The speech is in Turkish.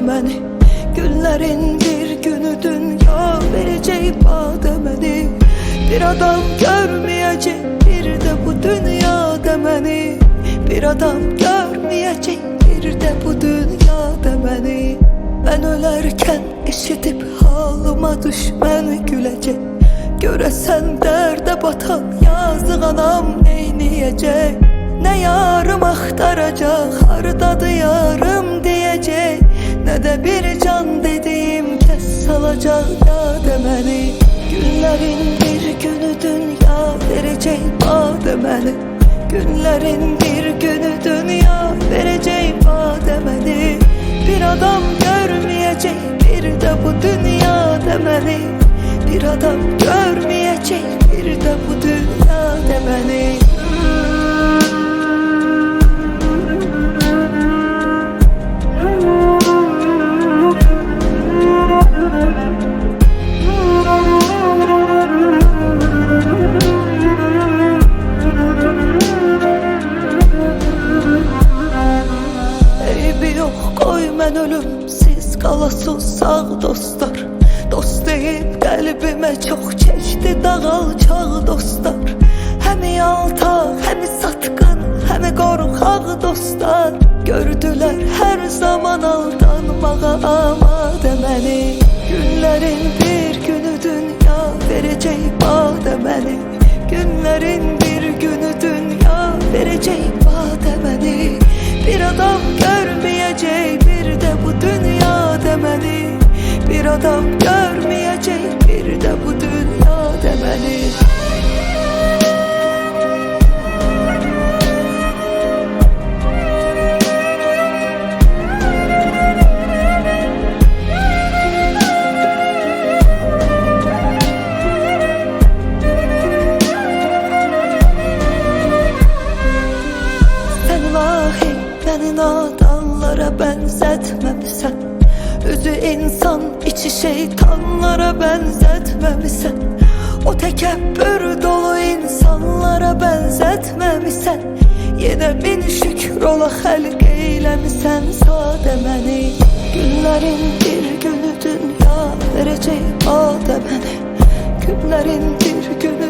məni. Günlerin bir günü dünya verecek bademeni. Bir adam görmeyecek bir de bu dünyada məni. Bir adam görmeyecek bir de bu dünyada məni. Ben ölerken eşitip halıma düşmən gülecek. Göresen derde batan yazık anam neyniyecek. Ne yarım aktaracak, hardadı yarım diyecek. Ne de bir can dediğim kes salacak ya demeli. Günlerin bir günü dünya verecek bademeni. Günlerin bir günü dünya verecek bademeni. Bir adam görmeyecek bir de bu dünya demeli. Bir adam görmeyecek bir de bu dünya demeli. Eybi yok koy mən ölüm, siz qalasız sağ dostlar. Dost deyib qəlbimə çox çəkdi dağalçaq dostlar. Həmi yaltaq, həmi satqın, həmi qorxaq dostlar. Gördülər hər zaman aldanmağa amadə məni. Günlərin bir günü dünya verəcək bademəni. Günlərin bir günü dünya verəcək bademəni. Bir adam görmeyecek bir de bu dünya demeli. Bir adam görmeyecek bir de bu dünya demeli. Sen vahiy beni nadanlara benzetmemişsen. Özü insan içi şeytanlara benzetmemişsen. O tekebbür dolu insanlara benzetmemişsen. Yine bin şükür ola xəlq eyləmişsən sadə məni. Günlərin bir günü dünya verecek bademəni. Günlərin bir günü